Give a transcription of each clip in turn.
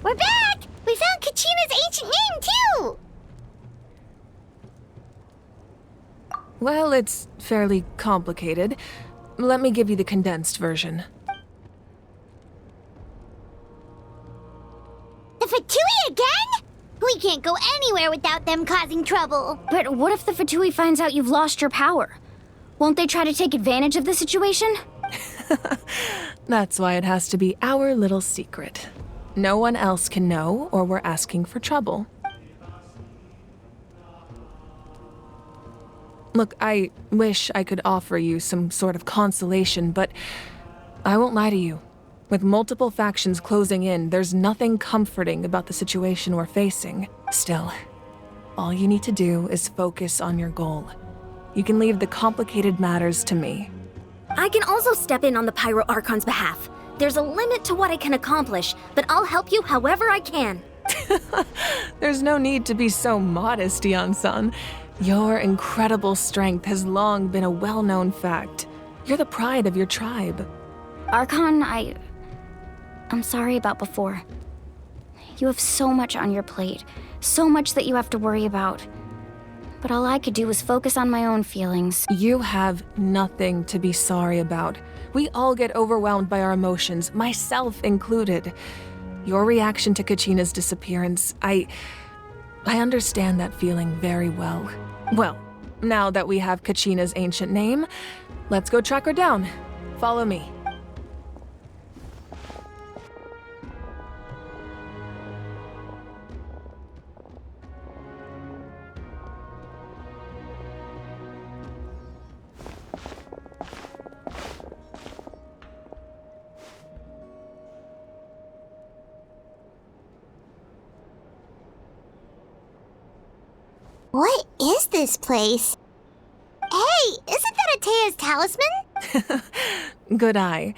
We're back! We found Kachina's ancient name, too! Well, it's fairly complicated. Let me give you the condensed version. The Fatui again? We can't go anywhere without them causing trouble. But what if the Fatui finds out you've lost your power? Won't they try to take advantage of the situation? That's why it has to be our little secret. No one else can know, or we're asking for trouble. Look, I wish I could offer you some sort of consolation, but I won't lie to you. With multiple factions closing in, there's nothing comforting about the situation we're facing. Still, all you need to do is focus on your goal. You can leave the complicated matters to me. I can also step in on the Pyro Archon's behalf. There's a limit to what I can accomplish, but I'll help you however I can. There's no need to be so modest, Yan-san. Your incredible strength has long been a well-known fact. You're the pride of your tribe. Archon, I'm sorry about before. You have so much on your plate, so much that you have to worry about. But all I could do was focus on my own feelings. You have nothing to be sorry about. We all get overwhelmed by our emotions, myself included. Your reaction to Kachina's disappearance, I understand that feeling very well. Well, now that we have Kachina's ancient name, let's go track her down. Follow me. What is this place? Hey, isn't that Atea's talisman? Good eye.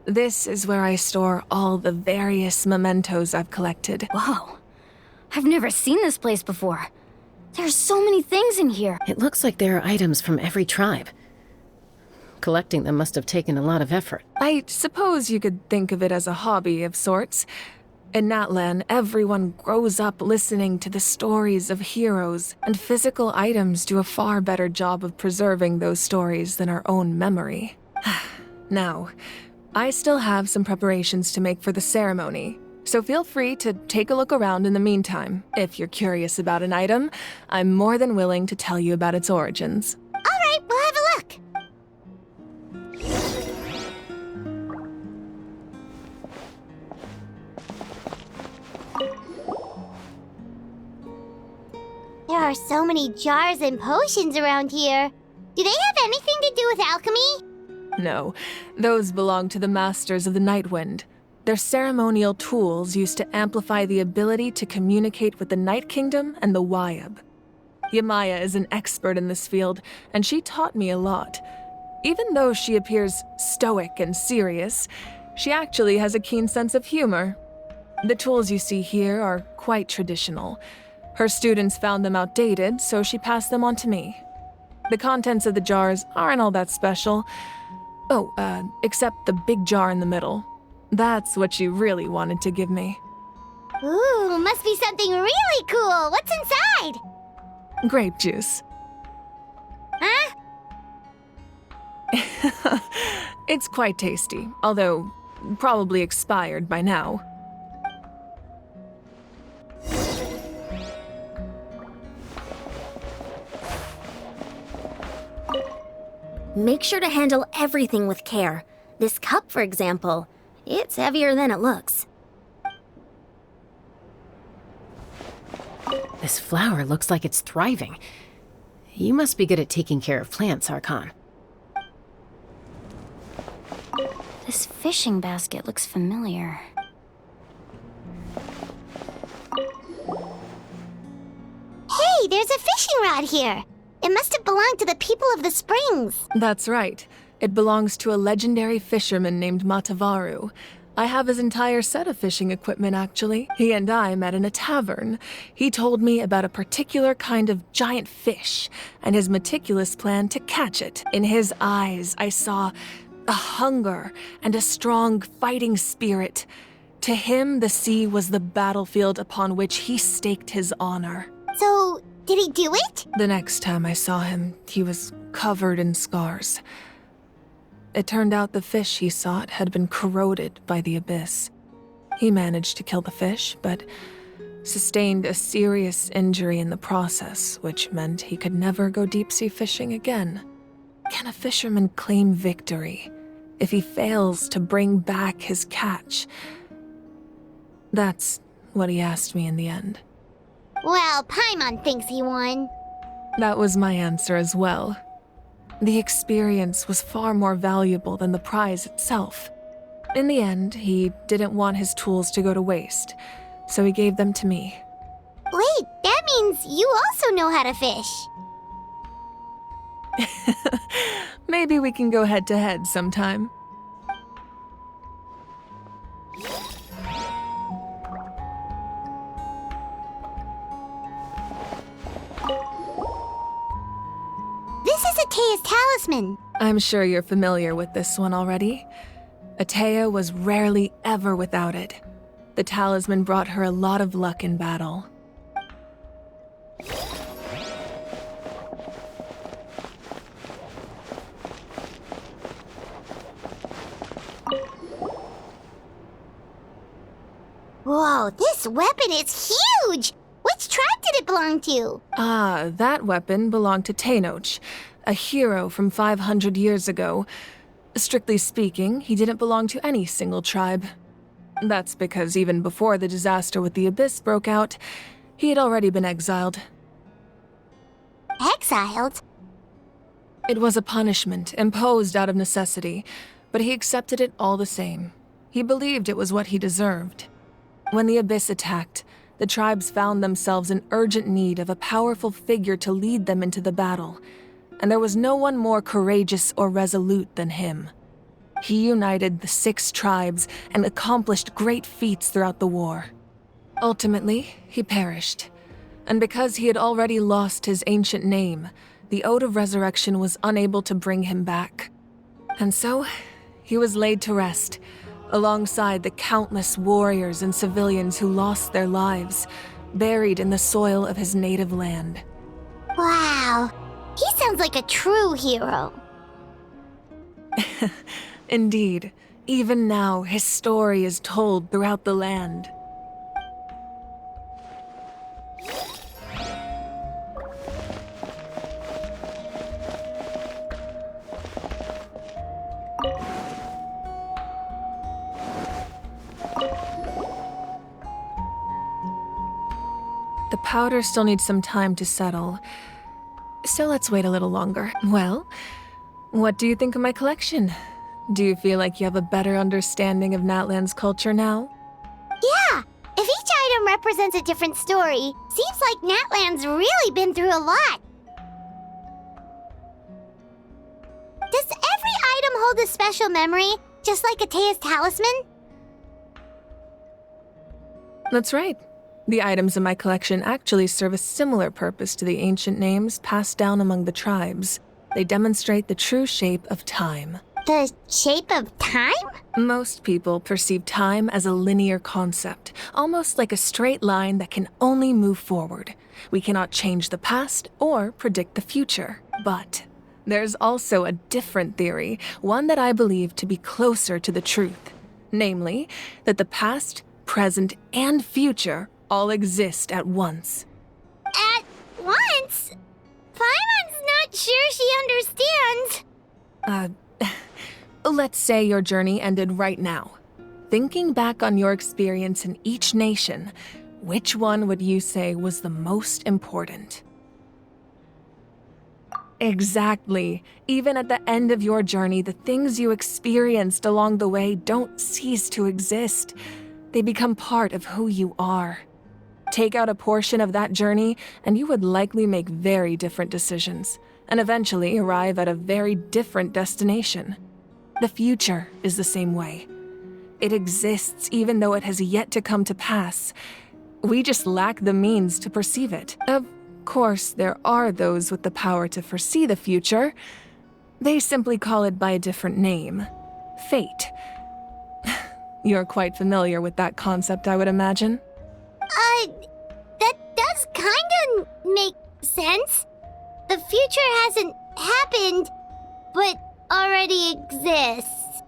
This is where I store all the various mementos I've collected. Whoa. I've never seen this place before. There's so many things in here. It looks like there are items from every tribe. Collecting them must have taken a lot of effort. I suppose you could think of it as a hobby of sorts. In Natlan, everyone grows up listening to the stories of heroes, and physical items do a far better job of preserving those stories than our own memory. Now, I still have some preparations to make for the ceremony, so feel free to take a look around in the meantime. If you're curious about an item, I'm more than willing to tell you about its origins. All right, we'll have a look. There are so many jars and potions around here. Do they have anything to do with alchemy? No, those belong to the Masters of the Nightwind. They're ceremonial tools used to amplify the ability to communicate with the Night Kingdom and the Wyab. Yamaya is an expert in this field, and she taught me a lot. Even though she appears stoic and serious, she actually has a keen sense of humor. The tools you see here are quite traditional. Her students found them outdated, so she passed them on to me. The contents of the jars aren't all that special. Oh, except the big jar in the middle. That's what she really wanted to give me. Ooh, must be something really cool. What's inside? Grape juice. Huh? It's quite tasty, although probably expired by now. Make sure to handle everything with care. This cup, for example, it's heavier than it looks. This flower looks like it's thriving. You must be good at taking care of plants, Archon. This fishing basket looks familiar. Hey, there's a fishing rod here. It must have belonged to the people of the springs. That's right. It belongs to a legendary fisherman named Matavaru. I have his entire set of fishing equipment, actually. He and I met in a tavern. He told me about a particular kind of giant fish and his meticulous plan to catch it. In his eyes, I saw a hunger and a strong fighting spirit. To him, the sea was the battlefield upon which he staked his honor. So, did he do it? The next time I saw him, he was covered in scars. It turned out the fish he sought had been corroded by the abyss. He managed to kill the fish, but sustained a serious injury in the process, which meant he could never go deep-sea fishing again. Can a fisherman claim victory if he fails to bring back his catch? That's what he asked me in the end. Well, Paimon thinks he won. That was my answer as well. The experience was far more valuable than the prize itself. In the end, he didn't want his tools to go to waste, so he gave them to me. Wait, that means you also know how to fish. Maybe we can go head-to-head sometime. This is Atea's talisman. I'm sure you're familiar with this one already. Atea was rarely ever without it. The talisman brought her a lot of luck in battle. Whoa, this weapon is huge! Which tribe did it belong to? Ah, that weapon belonged to Tenoch, a hero from 500 years ago. Strictly speaking, he didn't belong to any single tribe. That's because even before the disaster with the Abyss broke out, he had already been exiled. Exiled? It was a punishment imposed out of necessity, but he accepted it all the same. He believed it was what he deserved. When the Abyss attacked, the tribes found themselves in urgent need of a powerful figure to lead them into the battle, and there was no one more courageous or resolute than him. He united the 6 tribes and accomplished great feats throughout the war. Ultimately, he perished, and because he had already lost his ancient name, the Ode of Resurrection was unable to bring him back. And so, he was laid to rest, alongside the countless warriors and civilians who lost their lives, buried in the soil of his native land. Wow, he sounds like a true hero. Indeed, even now his story is told throughout the land. The powder still needs some time to settle, so let's wait a little longer. Well, what do you think of my collection? Do you feel like you have a better understanding of Natlan's culture now? Yeah, if each item represents a different story, seems like Natlan's really been through a lot. Does every item hold a special memory, just like Atea's talisman? That's right. The items in my collection actually serve a similar purpose to the ancient names passed down among the tribes. They demonstrate the true shape of time. The shape of time? Most people perceive time as a linear concept, almost like a straight line that can only move forward. We cannot change the past or predict the future. But there's also a different theory, one that I believe to be closer to the truth. Namely, that the past, present, and future all exist at once. At once? Paimon's not sure she understands. Let's say your journey ended right now. Thinking back on your experience in each nation, which one would you say was the most important? Exactly. Even at the end of your journey, the things you experienced along the way don't cease to exist. They become part of who you are. Take out a portion of that journey, and you would likely make very different decisions, and eventually arrive at a very different destination. The future is the same way. It exists even though it has yet to come to pass. We just lack the means to perceive it. Of course, there are those with the power to foresee the future. They simply call it by a different name. Fate. You're quite familiar with that concept, I would imagine. That does kinda make sense. The future hasn't happened, but already exists.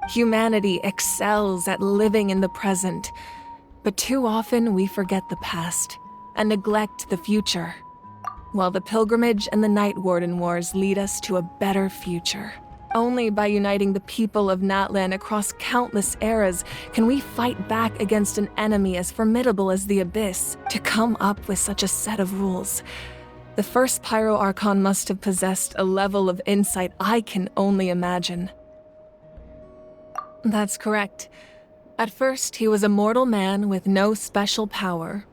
Humanity excels at living in the present, but too often we forget the past and neglect the future. While the Pilgrimage and the Night Warden Wars lead us to a better future. Only by uniting the people of Natlan across countless eras can we fight back against an enemy as formidable as the Abyss. To come up with such a set of rules, the first Pyro Archon must have possessed a level of insight I can only imagine. That's correct. At first, he was a mortal man with no special power.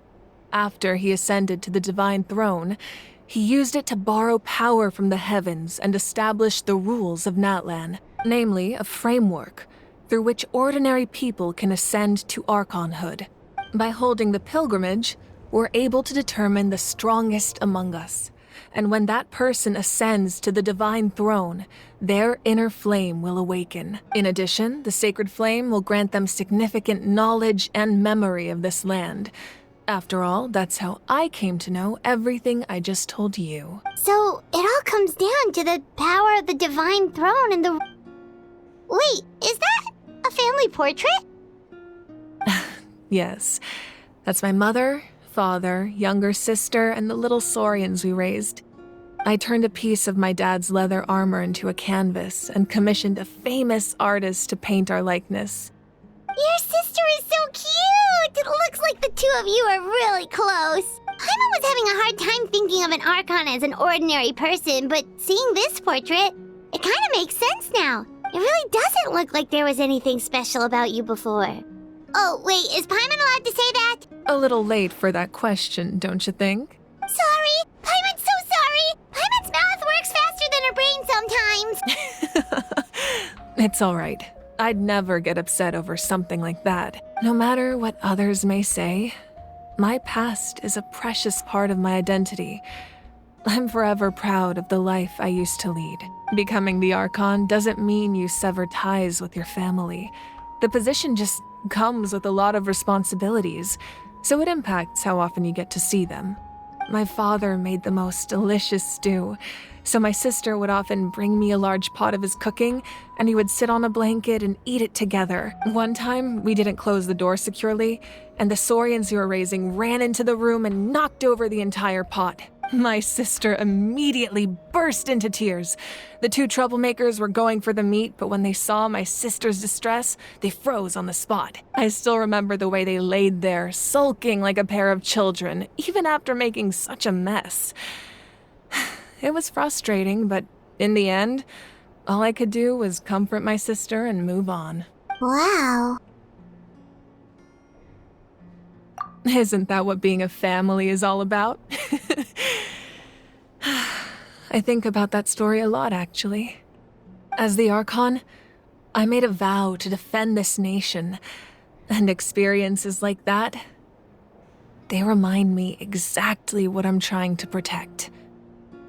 After he ascended to the Divine Throne, he used it to borrow power from the heavens and establish the rules of Natlan, namely a framework through which ordinary people can ascend to Archonhood. By holding the pilgrimage, we're able to determine the strongest among us, and when that person ascends to the Divine Throne, their inner flame will awaken. In addition, the sacred flame will grant them significant knowledge and memory of this land. After all, that's how I came to know everything I just told you. So, it all comes down to the power of the Divine Throne and the... Wait, is that a family portrait? Yes, that's my mother, father, younger sister, and the little saurians we raised. I turned a piece of my dad's leather armor into a canvas and commissioned a famous artist to paint our likeness. Your sister is so cute! It looks like the two of you are really close. Paimon was having a hard time thinking of an Archon as an ordinary person, but seeing this portrait, it kind of makes sense now. It really doesn't look like there was anything special about you before. Oh, wait, is Paimon allowed to say that? A little late for that question, don't you think? Sorry! Paimon's so sorry! Paimon's mouth works faster than her brain sometimes! It's all right. I'd never get upset over something like that. No matter what others may say, my past is a precious part of my identity. I'm forever proud of the life I used to lead. Becoming the Archon doesn't mean you sever ties with your family. The position just comes with a lot of responsibilities, so it impacts how often you get to see them. My father made the most delicious stew, so my sister would often bring me a large pot of his cooking, and we would sit on a blanket and eat it together. One time, we didn't close the door securely, and the saurians we were raising ran into the room and knocked over the entire pot. My sister immediately burst into tears. The two troublemakers were going for the meat, but when they saw my sister's distress, they froze on the spot. I still remember the way they laid there, sulking like a pair of children, even after making such a mess. It was frustrating, but in the end, all I could do was comfort my sister and move on. Wow. Isn't that what being a family is all about? I think about that story a lot, actually. As the Archon, I made a vow to defend this nation, and experiences like that, they remind me exactly what I'm trying to protect.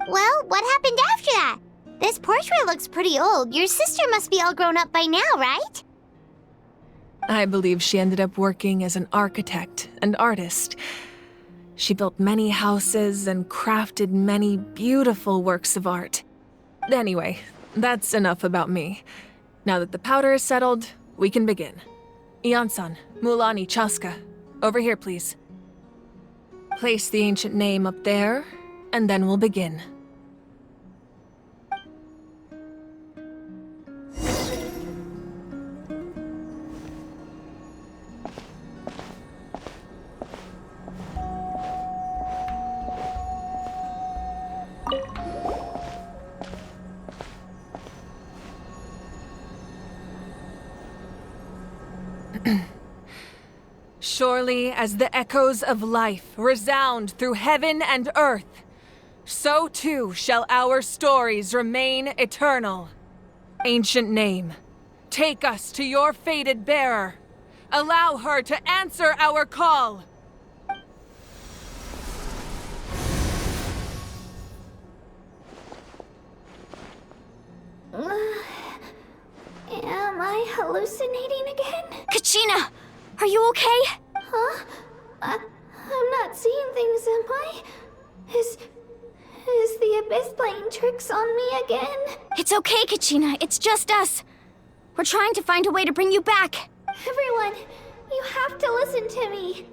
Well, what happened after that? This portrait looks pretty old. Your sister must be all grown up by now, right? I believe she ended up working as an architect and artist. She built many houses and crafted many beautiful works of art. Anyway, that's enough about me. Now that the powder is settled, we can begin. Ian-san, Mulani, Chaska, over here, please. Place the ancient name up there, and then we'll begin. Surely as the echoes of life resound through heaven and earth, so too shall our stories remain eternal. Ancient name, take us to your fated bearer. Allow her to answer our call. Am I hallucinating again? Kachina! Are you okay? Huh? I'm not seeing things, am I? Is the Abyss playing tricks on me again? It's okay, Kachina. It's just us. We're trying to find a way to bring you back. Everyone, you have to listen to me.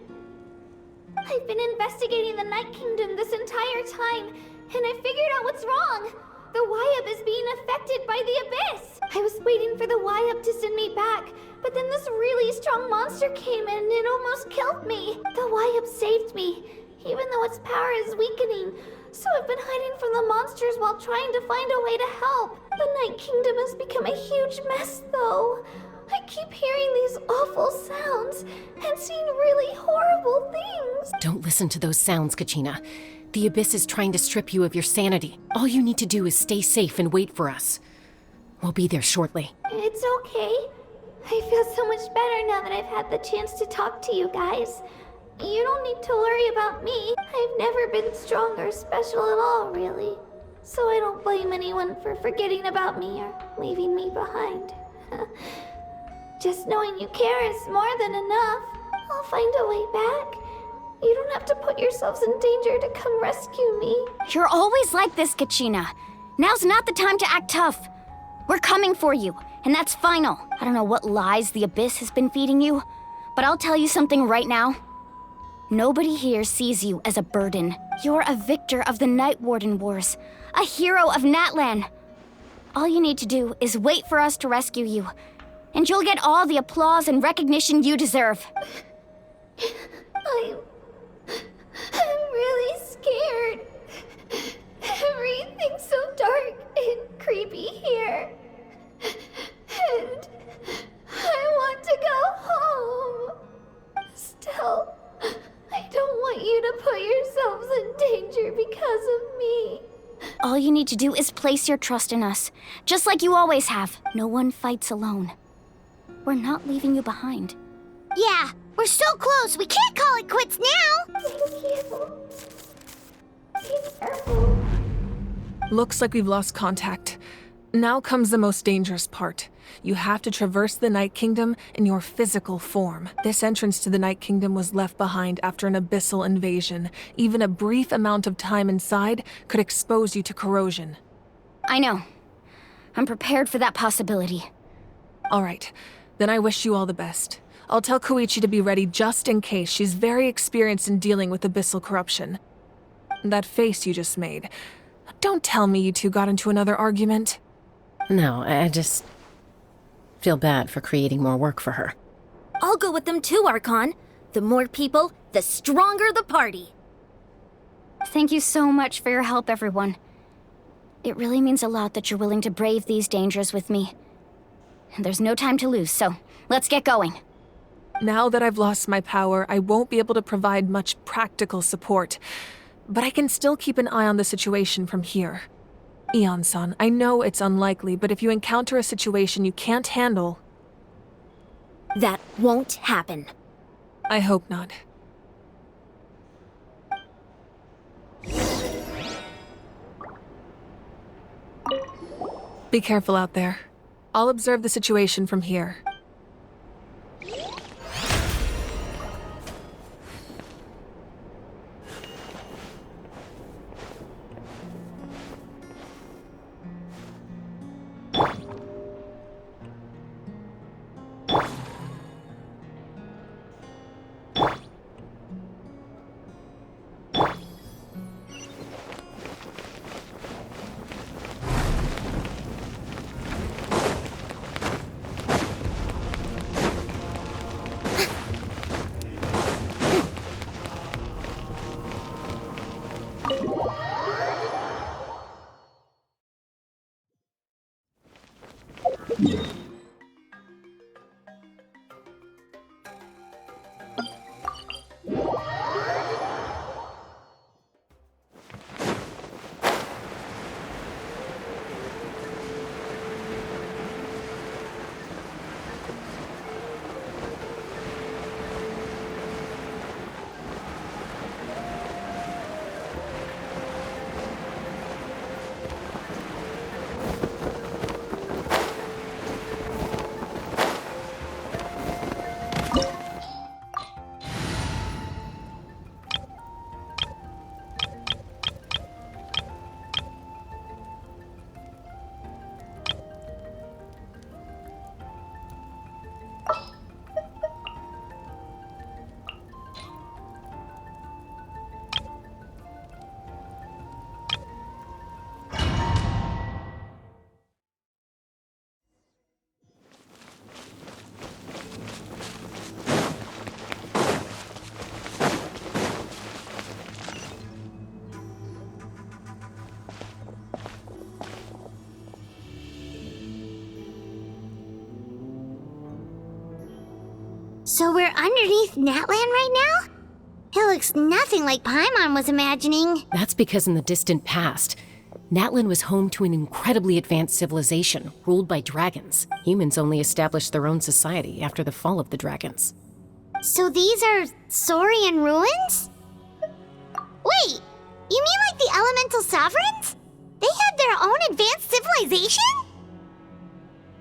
I've been investigating the Night Kingdom this entire time, and I figured out what's wrong. The Wyab is being affected by the Abyss. I was waiting for the Wyab to send me back, but then this really strong monster came in and it almost killed me. The Wyab saved me, even though its power is weakening. So I've been hiding from the monsters while trying to find a way to help. The Night Kingdom has become a huge mess, though. I keep hearing these awful sounds and seeing really horrible things. Don't listen to those sounds, Kachina. The Abyss is trying to strip you of your sanity. All you need to do is stay safe and wait for us. We'll be there shortly. It's okay. I feel so much better now that I've had the chance to talk to you guys. You don't need to worry about me. I've never been strong or special at all, really. So I don't blame anyone for forgetting about me or leaving me behind. Just knowing you care is more than enough. I'll find a way back. You don't have to put yourselves in danger to come rescue me. You're always like this, Kachina. Now's not the time to act tough. We're coming for you, and that's final. I don't know what lies the Abyss has been feeding you, but I'll tell you something right now. Nobody here sees you as a burden. You're a victor of the Night Warden Wars, a hero of Natlan. All you need to do is wait for us to rescue you, and you'll get all the applause and recognition you deserve. I'm really scared. Everything's so dark and creepy here. And I want to go home. Still, I don't want you to put yourselves in danger because of me. All you need to do is place your trust in us, just like you always have. No one fights alone. We're not leaving you behind. Yeah, we're so close. We can't call it quits now. Thank you. Be careful. Looks like we've lost contact. Now comes the most dangerous part. You have to traverse the Night Kingdom in your physical form. This entrance to the Night Kingdom was left behind after an abyssal invasion. Even a brief amount of time inside could expose you to corrosion. I know. I'm prepared for that possibility. All right, then I wish you all the best. I'll tell Koichi to be ready just in case. She's very experienced in dealing with abyssal corruption. That face you just made. Don't tell me you two got into another argument. No, I just feel bad for creating more work for her. I'll go with them too, Archon. The more people, the stronger the party. Thank you so much for your help, everyone. It really means a lot that you're willing to brave these dangers with me. And there's no time to lose, so let's get going. Now that I've lost my power, I won't be able to provide much practical support. But I can still keep an eye on the situation from here. Eon-san, I know it's unlikely, but if you encounter a situation you can't handle... That won't happen. I hope not. Be careful out there. I'll observe the situation from here. So we're underneath Natlan right now? It looks nothing like Paimon was imagining. That's because in the distant past, Natlan was home to an incredibly advanced civilization ruled by dragons. Humans only established their own society after the fall of the dragons. So these are Saurian ruins? Wait, you mean like the elemental sovereigns? They had their own advanced civilization?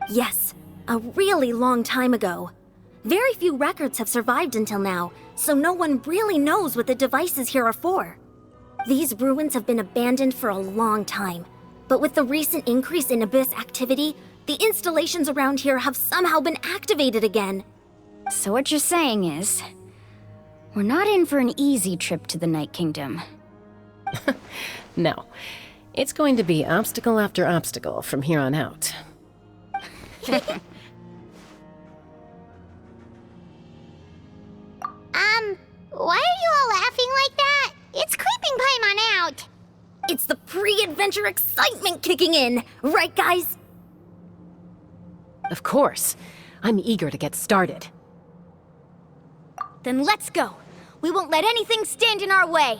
Yes, a really long time ago. Very few records have survived until now, so no one really knows what the devices here are for. These ruins have been abandoned for a long time, but with the recent increase in Abyss activity, the installations around here have somehow been activated again. So what you're saying is, we're not in for an easy trip to the Night Kingdom. No. It's going to be obstacle after obstacle from here on out. Why are you all laughing like that? It's creeping Paimon out. It's the pre-adventure excitement kicking in, right guys? Of course. I'm eager to get started. Then let's go. We won't let anything stand in our way.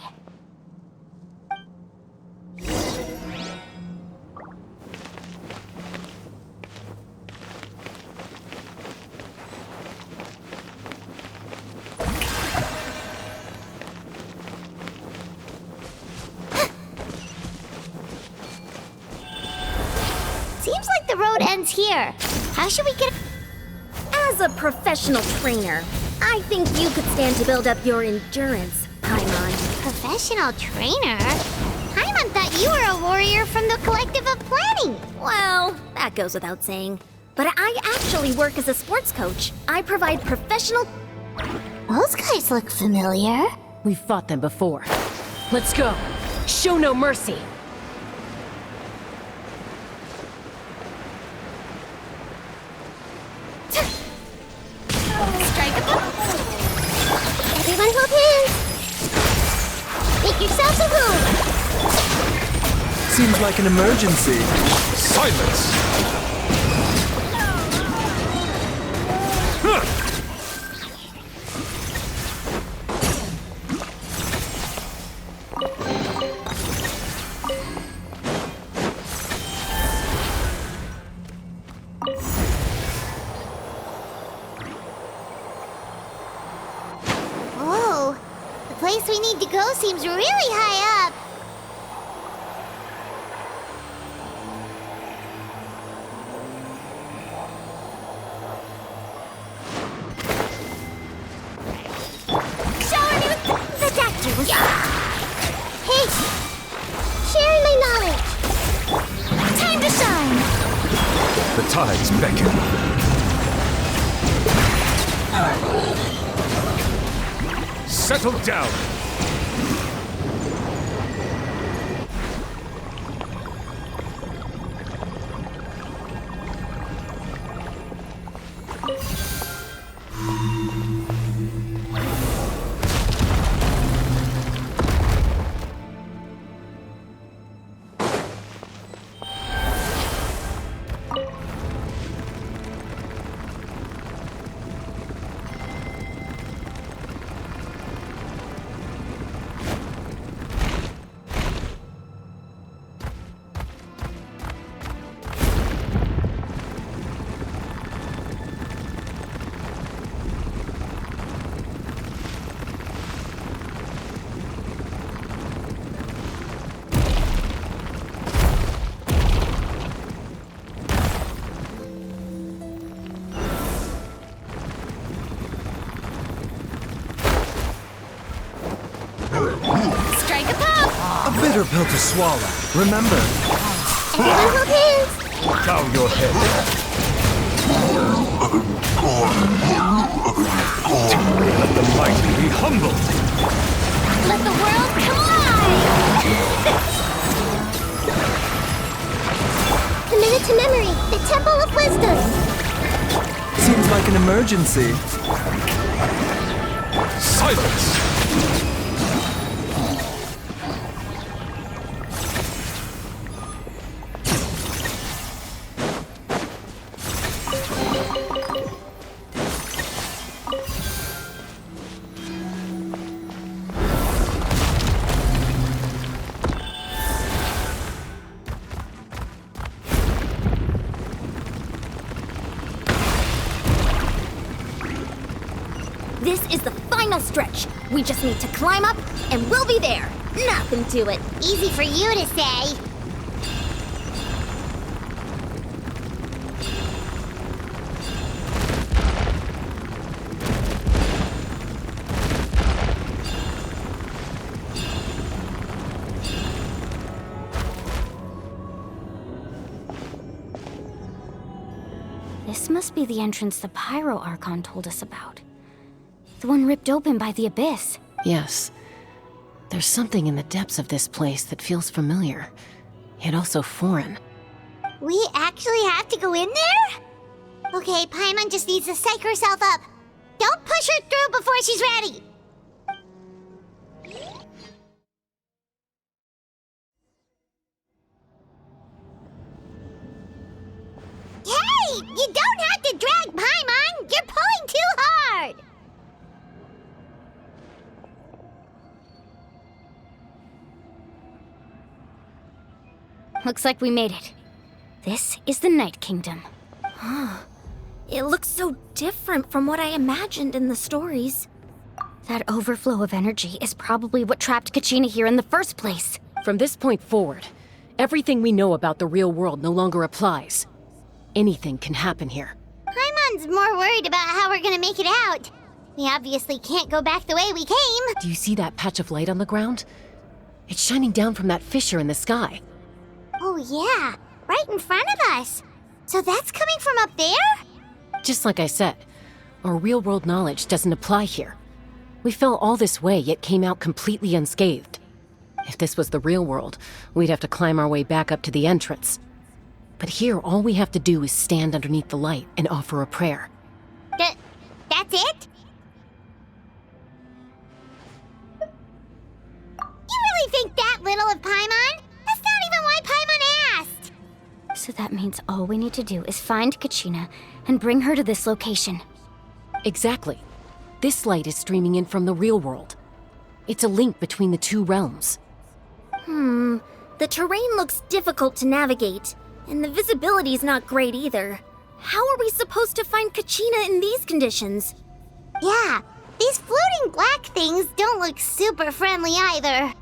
Seems like the road ends here. How should we get... As a professional trainer, I think you could stand to build up your endurance, Paimon. Professional trainer? Paimon thought you were a warrior from the Collective of Planning. Well, that goes without saying. But I actually work as a sports coach. I provide professional... Those guys look familiar. We've fought them before. Let's go. Show no mercy. Everyone hold hands. Make yourselves a room. Seems like an emergency. Silence! Huh. Whoa, the place we need to go seems really high up. The doctor. Hey, sharing my knowledge. Time to shine. The tides beckon. Settle down. Strike a pop. A bitter pill to swallow. Remember, Everyone hold hands. Bow your head. Let the mighty be humbled. Let the world collide. The minute to memory. The Temple of Wisdom. seems like an emergency. Silence! This is the final stretch. We just need to climb up, and we'll be there. Nothing to it. Easy for you to say. This must be the entrance the Pyro Archon told us about. The one ripped open by the Abyss. Yes. There's something in the depths of this place that feels familiar, yet also foreign. We actually have to go in there? Okay, Paimon just needs to psych herself up. Don't push her through before she's ready. Hey! You don't have to drag Paimon! You're pulling too hard! Looks like we made it. This is the Night Kingdom. It looks so different from what I imagined in the stories. That overflow of energy is probably what trapped Kachina here in the first place. From this point forward, everything we know about the real world no longer applies. Anything can happen here. Paimon's more worried about how we're gonna make it out. We obviously can't go back the way we came. Do you see that patch of light on the ground? It's shining down from that fissure in the sky. Oh yeah, right in front of us. So that's coming from up there? Just like I said, our real-world knowledge doesn't apply here. We fell all this way, yet came out completely unscathed. If this was the real world, we'd have to climb our way back up to the entrance. But here, all we have to do is stand underneath the light and offer a prayer. That's it? You really think that little of Paimon? That's not even why Paimon asked! So that means all we need to do is find Kachina and bring her to this location. Exactly. This light is streaming in from the real world. It's a link between the two realms. The terrain looks difficult to navigate, and the visibility's not great either. How are we supposed to find Kachina in these conditions? Yeah, these floating black things don't look super friendly either.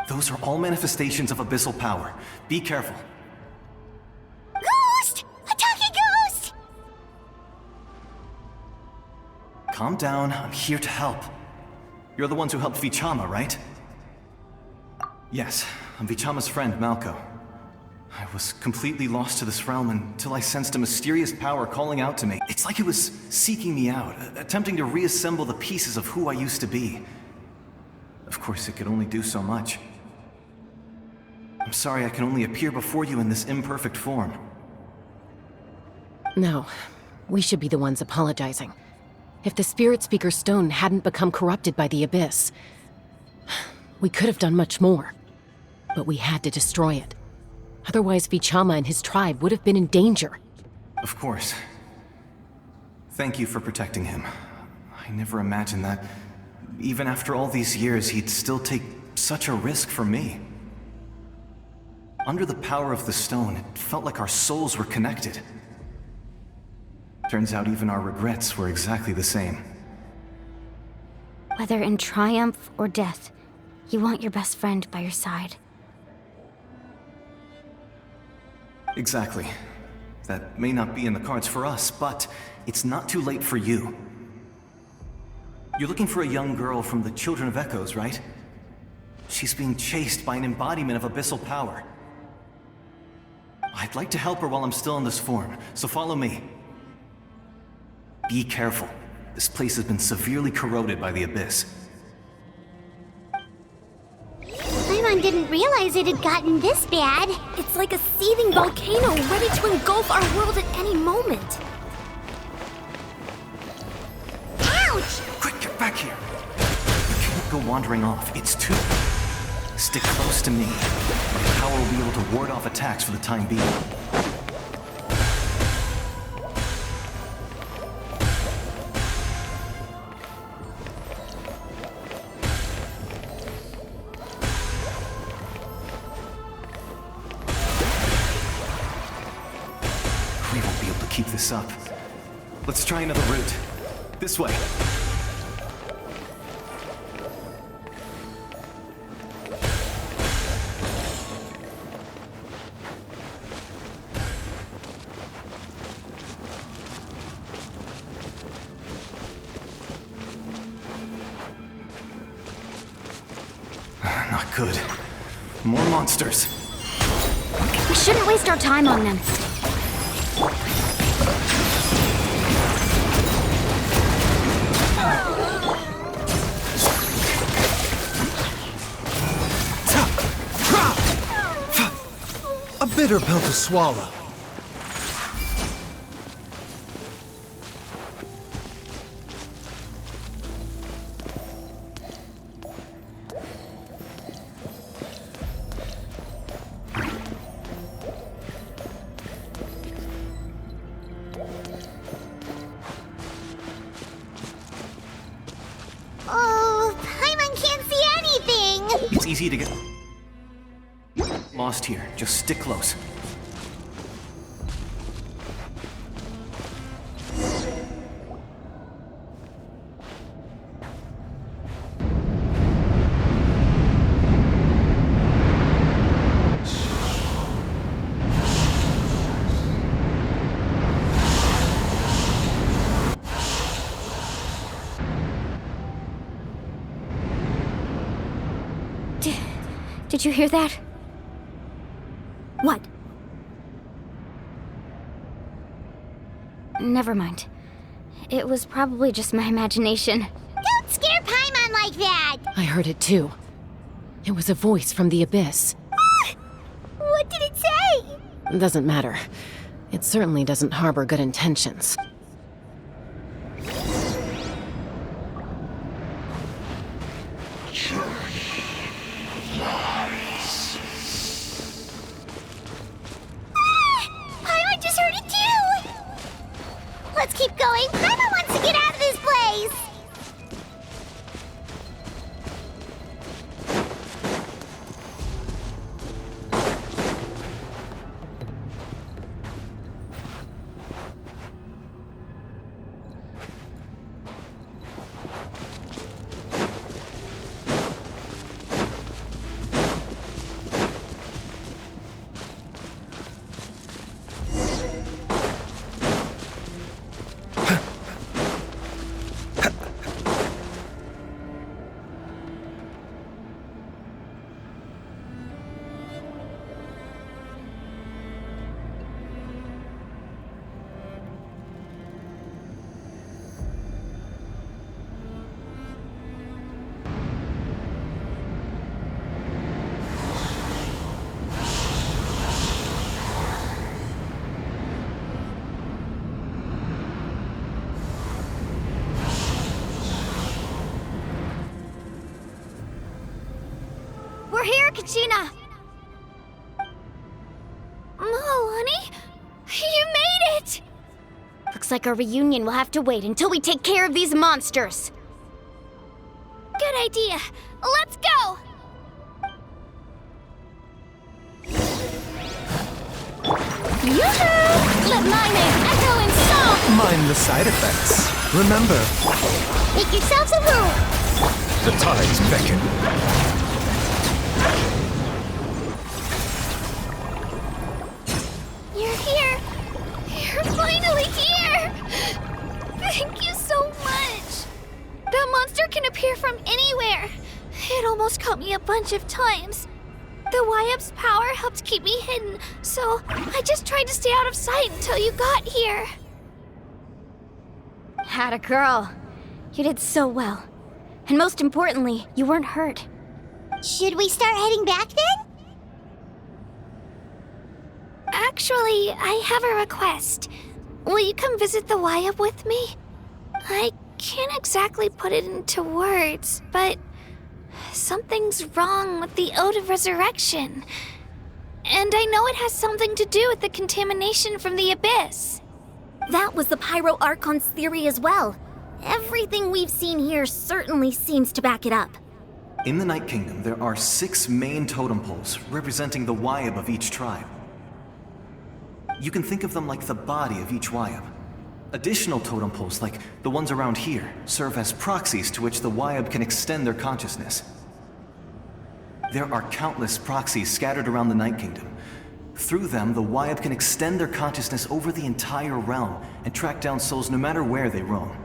Those are all manifestations of abyssal power. Be careful. Ghost! A talking ghost! Calm down, I'm here to help. You're the ones who helped Vichama, right? Yes, I'm Vichama's friend, Malco. I was completely lost to this realm until I sensed a mysterious power calling out to me. It's like it was seeking me out, attempting to reassemble the pieces of who I used to be. Of course, it could only do so much. I'm sorry I can only appear before you in this imperfect form. No, we should be the ones apologizing. If the Spirit Speaker's stone hadn't become corrupted by the Abyss, we could have done much more. But we had to destroy it. Otherwise, Vichama and his tribe would have been in danger. Of course. Thank you for protecting him. I never imagined that, even after all these years, he'd still take such a risk for me. Under the power of the stone, it felt like our souls were connected. Turns out even our regrets were exactly the same. Whether in triumph or death, you want your best friend by your side. Exactly. That may not be in the cards for us, but it's not too late for you. You're looking for a young girl from the Children of Echoes, right? She's being chased by an embodiment of abyssal power. I'd like to help her while I'm still in this form, so follow me. Be careful. This place has been severely corroded by the Abyss. Paimon didn't realize it had gotten this bad. It's like a seething volcano ready to engulf our world at any moment. Ouch! Quick, get back here! You can't go wandering off. It's too... Stick close to me. My power will be able to ward off attacks for the time being. We won't be able to keep this up. Let's try another route. This way. Good. More monsters. We shouldn't waste our time on them. A bitter pill to swallow. Oh, Paimon can't see anything! It's easy to get lost here. Just stick close. Did you hear that? What? Never mind. It was probably just my imagination. Don't scare Paimon like that! I heard it too. It was a voice from the abyss. What did it say? Doesn't matter. It certainly doesn't harbor good intentions. Paimon just heard it too! Let's keep going. Paimon wants to get out of this place! We're here, Kachina! Oh, honey? You made it! Looks like our reunion will have to wait until we take care of these monsters. Good idea. Let's go! Yoo-hoo! Let my name echo in song! Mind the side effects. Remember, Make yourselves a room! The tides beckon. You're here! You're finally here! Thank you so much! That monster can appear from anywhere. It almost caught me a bunch of times. The Wyab's power helped keep me hidden, so I just tried to stay out of sight until you got here. Atta girl. You did so well. And most importantly, you weren't hurt. Should we start heading back then? Actually, I have a request. Will you come visit the Wyab with me? I can't exactly put it into words, but something's wrong with the Ode of Resurrection. And I know it has something to do with the contamination from the Abyss. That was the Pyro Archon's theory as well. Everything we've seen here certainly seems to back it up. In the Night Kingdom, there are 6 main totem poles representing the Wyab of each tribe. You can think of them like the body of each Wyab. Additional totem poles, like the ones around here, serve as proxies to which the Wyab can extend their consciousness. There are countless proxies scattered around the Night Kingdom. Through them, the Wyab can extend their consciousness over the entire realm and track down souls no matter where they roam.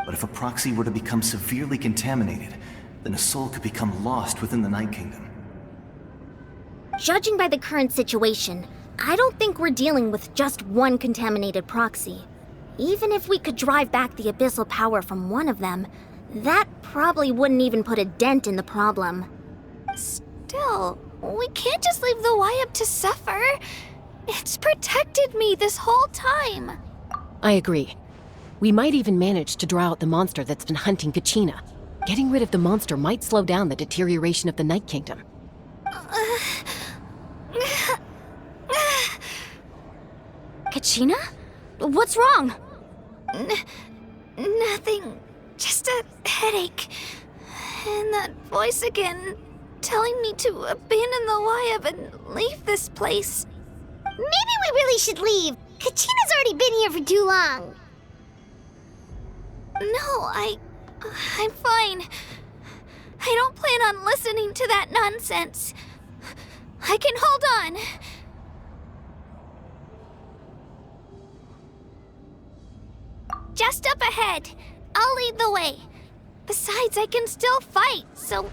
But if a proxy were to become severely contaminated, then a soul could become lost within the Night Kingdom. Judging by the current situation, I don't think we're dealing with just one contaminated proxy. Even if we could drive back the abyssal power from one of them, that probably wouldn't even put a dent in the problem. Still, we can't just leave the Wyab to suffer. It's protected me this whole time. I agree. We might even manage to draw out the monster that's been hunting Kachina. Getting rid of the monster might slow down the deterioration of the Night Kingdom. Kachina? What's wrong? Nothing. Just a headache. And that voice again, telling me to abandon the Wyab and leave this place. Maybe we really should leave. Kachina's already been here for too long. No, I'm fine. I don't plan on listening to that nonsense. I can hold on. Just up ahead. I'll lead the way. Besides, I can still fight, so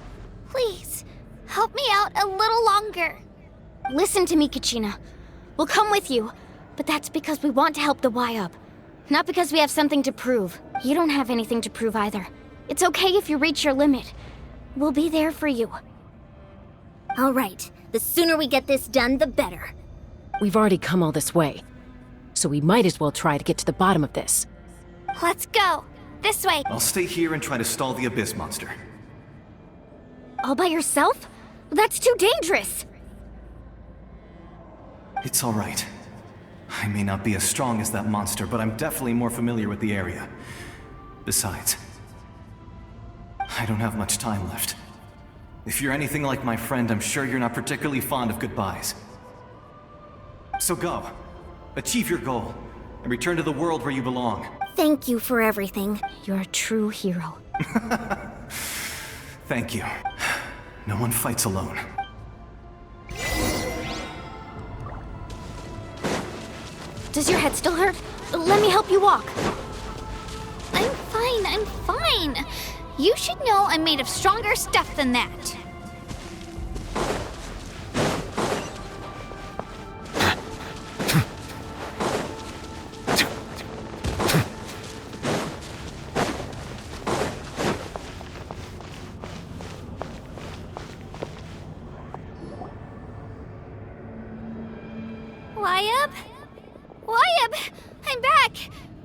please, help me out a little longer. Listen to me, Kachina. We'll come with you, but that's because we want to help the Wyab. Not because we have something to prove. You don't have anything to prove either. It's okay if you reach your limit. We'll be there for you. All right, the sooner we get this done, the better. We've already come all this way, so we might as well try to get to the bottom of this. Let's go. This way. I'll stay here and try to stall the Abyss monster. All by yourself? That's too dangerous! It's all right. I may not be as strong as that monster, but I'm definitely more familiar with the area. Besides, I don't have much time left. If you're anything like my friend, I'm sure you're not particularly fond of goodbyes. So go. Achieve your goal, and return to the world where you belong. Thank you for everything. You're a true hero. Thank you. No one fights alone. Does your head still hurt? Let me help you walk. I'm fine. You should know I'm made of stronger stuff than that. Wyab! I'm back!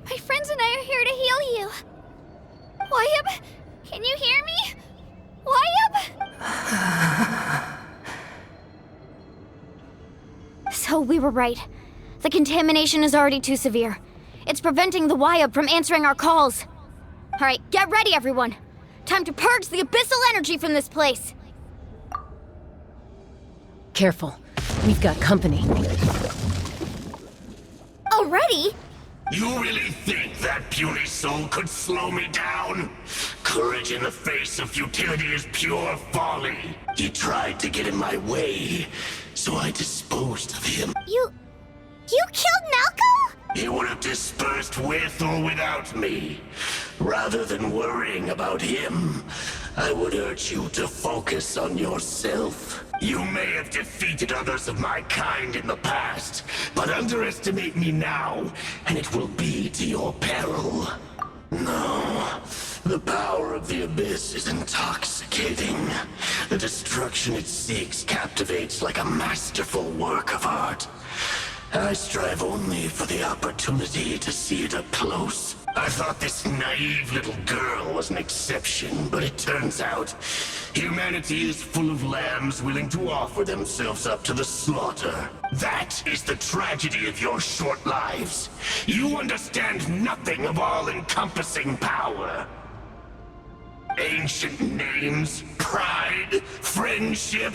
My friends and I are here to heal you. Wyab, can you hear me? Wyab? So we were right. The contamination is already too severe. It's preventing the Wyab from answering our calls. Alright, get ready everyone. Time to purge the abyssal energy from this place. Careful. We've got company. Already? You really think that puny soul could slow me down? Courage in the face of futility is pure folly. He tried to get in my way, so I disposed of him. You killed Malco? He would have dispersed with or without me. Rather than worrying about him, I would urge you to focus on yourself. You may have defeated others of my kind in the past, but underestimate me now, and it will be to your peril. No, the power of the Abyss is intoxicating. The destruction it seeks captivates like a masterful work of art. I strive only for the opportunity to see it up close. I thought this naive little girl was an exception, but it turns out humanity is full of lambs willing to offer themselves up to the slaughter. That is the tragedy of your short lives. You understand nothing of all-encompassing power. Ancient names, pride, friendship,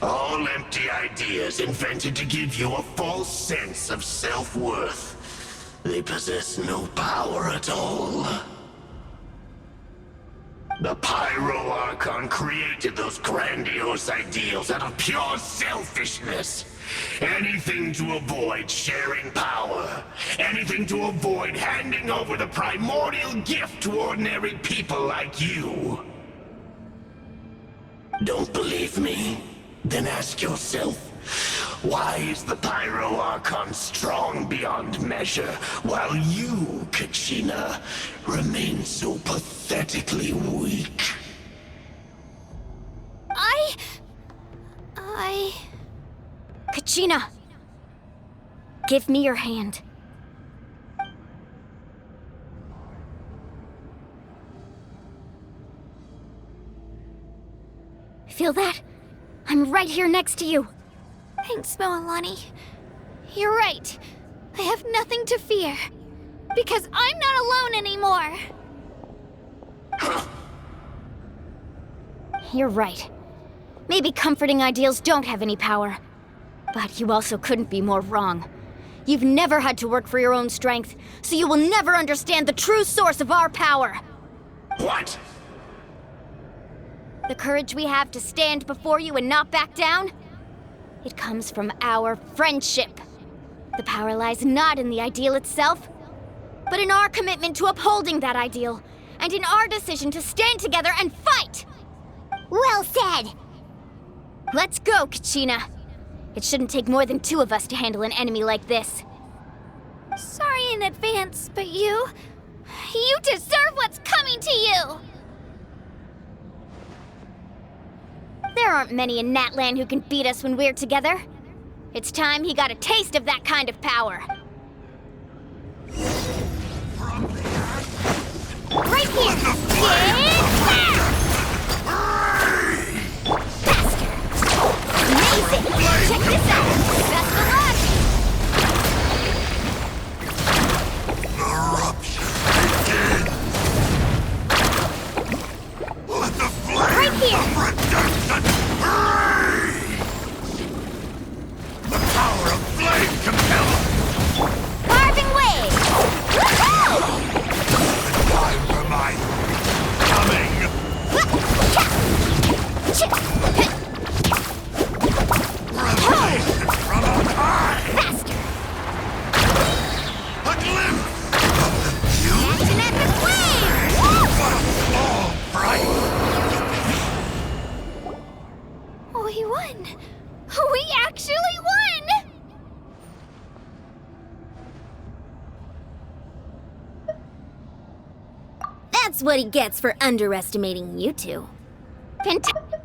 all empty ideas invented to give you a false sense of self-worth. They possess no power at all. The Pyro Archon created those grandiose ideals out of pure selfishness. Anything to avoid sharing power. Anything to avoid handing over the primordial gift to ordinary people like you. Don't believe me? Then ask yourself, why is the Pyro Archon strong beyond measure, while you, Kachina, remain so pathetically weak? Kachina! Give me your hand. Feel that? I'm right here next to you. Thanks, Moalani. You're right. I have nothing to fear. Because I'm not alone anymore. You're right. Maybe comforting ideals don't have any power. But you also couldn't be more wrong. You've never had to work for your own strength, so you will never understand the true source of our power. What? The courage we have to stand before you and not back down? It comes from our friendship. The power lies not in the ideal itself, but in our commitment to upholding that ideal, and in our decision to stand together and fight! Well said! Let's go, Kachina. It shouldn't take more than 2 of us to handle an enemy like this. Sorry in advance, but you deserve what's coming to you! There aren't many in Natlan who can beat us when we're together. It's time he got a taste of that kind of power. Right here! Faster! Amazing! Check this out! Best of luck! Eruption begin! Let the flame Right here! of redemption rage! The power of flame compels! Carving wave! Woohoo! Time for my coming! Revelation from on high! Faster! A glimpse of the beauty Action at the flame! of all bright! We won! We actually won! That's what he gets for underestimating you two. Fantastic!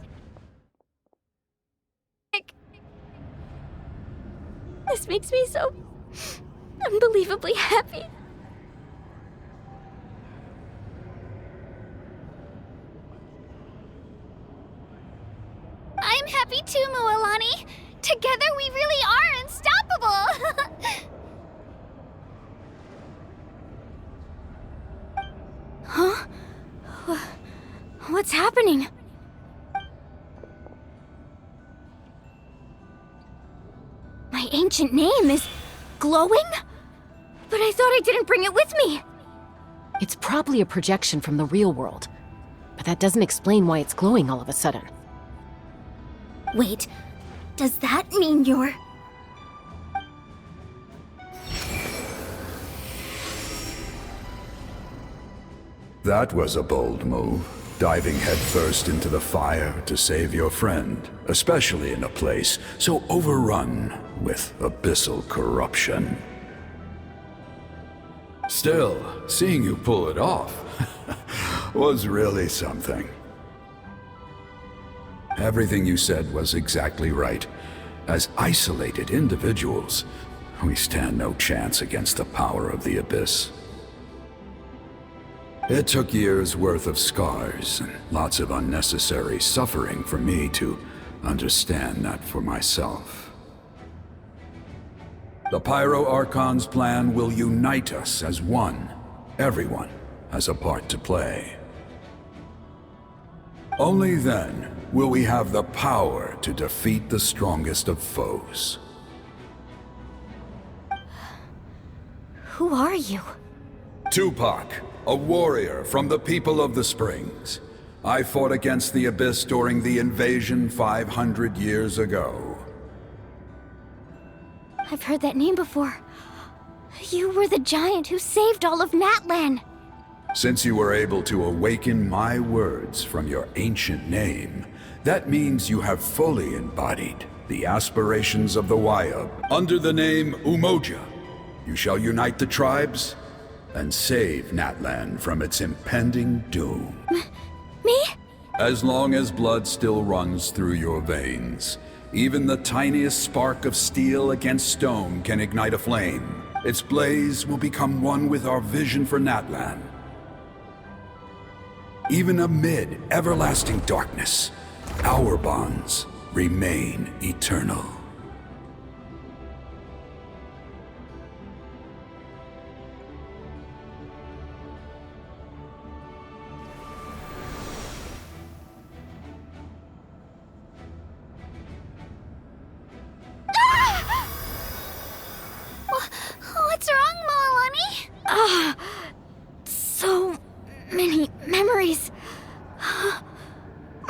This makes me so unbelievably happy. I'm happy too, Moalani. Together we really are unstoppable! Huh? What's happening? My ancient name is glowing? But I thought I didn't bring it with me. It's probably a projection from the real world, but that doesn't explain why it's glowing all of a sudden. Wait, does that mean you're... That was a bold move, diving headfirst into the fire to save your friend, especially in a place so overrun with abyssal corruption. Still, seeing you pull it off was really something. Everything you said was exactly right. As isolated individuals, we stand no chance against the power of the Abyss. It took years' worth of scars and lots of unnecessary suffering for me to understand that for myself. The Pyro Archon's plan will unite us as one. Everyone has a part to play. Only then will we have the power to defeat the strongest of foes. Who are you? Tupac, a warrior from the people of the Springs. I fought against the Abyss during the invasion 500 years ago. I've heard that name before. You were the giant who saved all of Natlan. Since you were able to awaken my words from your ancient name, That means you have fully embodied the aspirations of the Wayab. Under the name Umoja, you shall unite the tribes and save Natlan from its impending doom. Me? As long as blood still runs through your veins, even the tiniest spark of steel against stone can ignite a flame. Its blaze will become one with our vision for Natlan. Even amid everlasting darkness, our bonds remain eternal. What's wrong, Moalani? So many memories.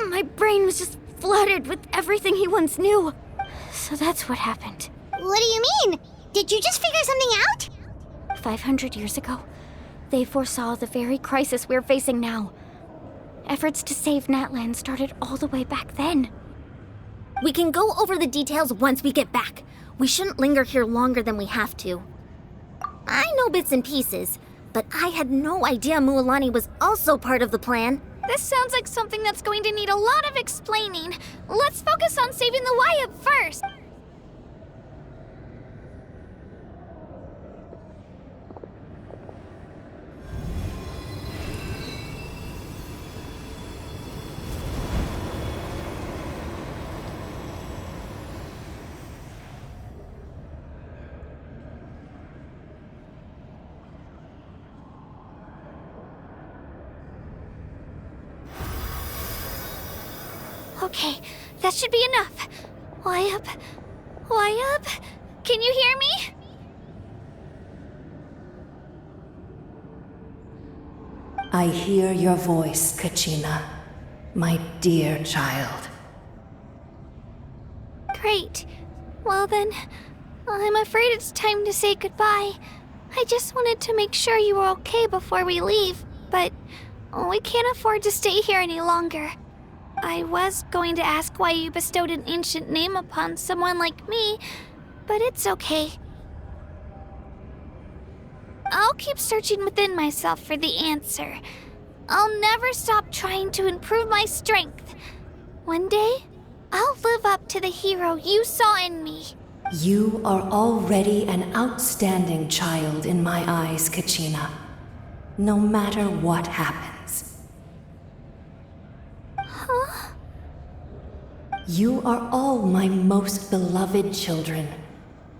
My brain was just flooded with everything he once knew. So that's what happened. What do you mean? Did you just figure something out? 500 years ago, they foresaw the very crisis we're facing now. Efforts to save Natlan started all the way back then. We can go over the details once we get back. We shouldn't linger here longer than we have to. I know bits and pieces, but I had no idea Mualani was also part of the plan. This sounds like something that's going to need a lot of explaining. Let's focus on saving the Wayab first. Okay, that should be enough. Wayab? Wayab? Can you hear me? I hear your voice, Kachina, my dear child. Great. Well then, I'm afraid it's time to say goodbye. I just wanted to make sure you were okay before we leave, but we can't afford to stay here any longer. I was going to ask why you bestowed an ancient name upon someone like me, but it's okay. I'll keep searching within myself for the answer. I'll never stop trying to improve my strength. One day, I'll live up to the hero you saw in me. You are already an outstanding child in my eyes, Kachina. No matter what happens. Huh? You are all my most beloved children.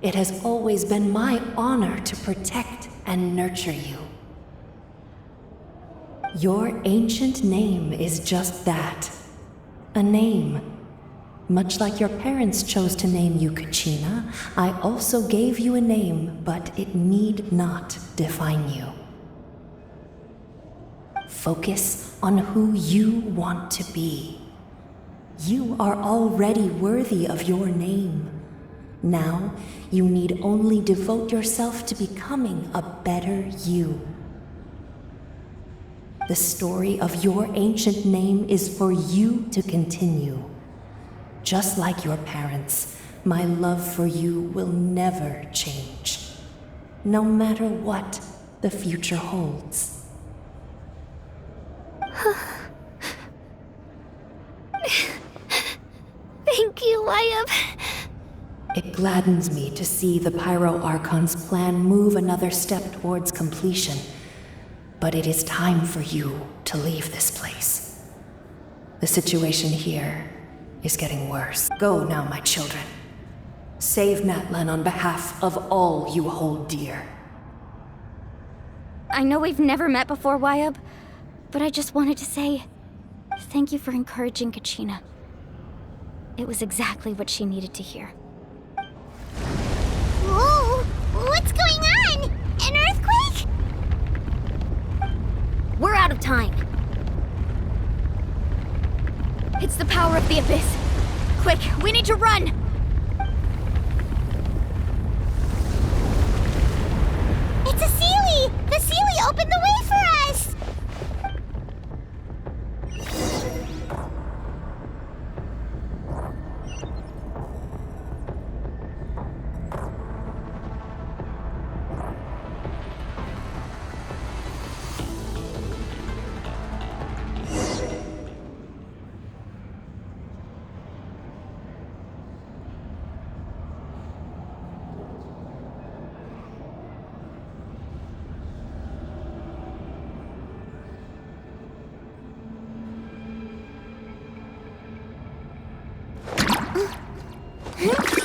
It has always been my honor to protect and nurture you. Your ancient name is just that. A name. Much like your parents chose to name you Kachina, I also gave you a name, but it need not define you. Focus on who you want to be. You are already worthy of your name. Now, you need only devote yourself to becoming a better you. The story of your ancient name is for you to continue. Just like your parents, my love for you will never change, no matter what the future holds. Thank you, Wayab. It gladdens me to see the Pyro Archon's plan move another step towards completion, but it is time for you to leave this place. The situation here is getting worse. Go now, my children. Save Natlan on behalf of all you hold dear. I know we've never met before, Wayab, but I just wanted to say thank you for encouraging Kachina. It was exactly what she needed to hear. Whoa! What's going on? An earthquake? We're out of time. It's the power of the Abyss. Quick, we need to run! It's a Sealy! The Sealy opened the way for us! Huh?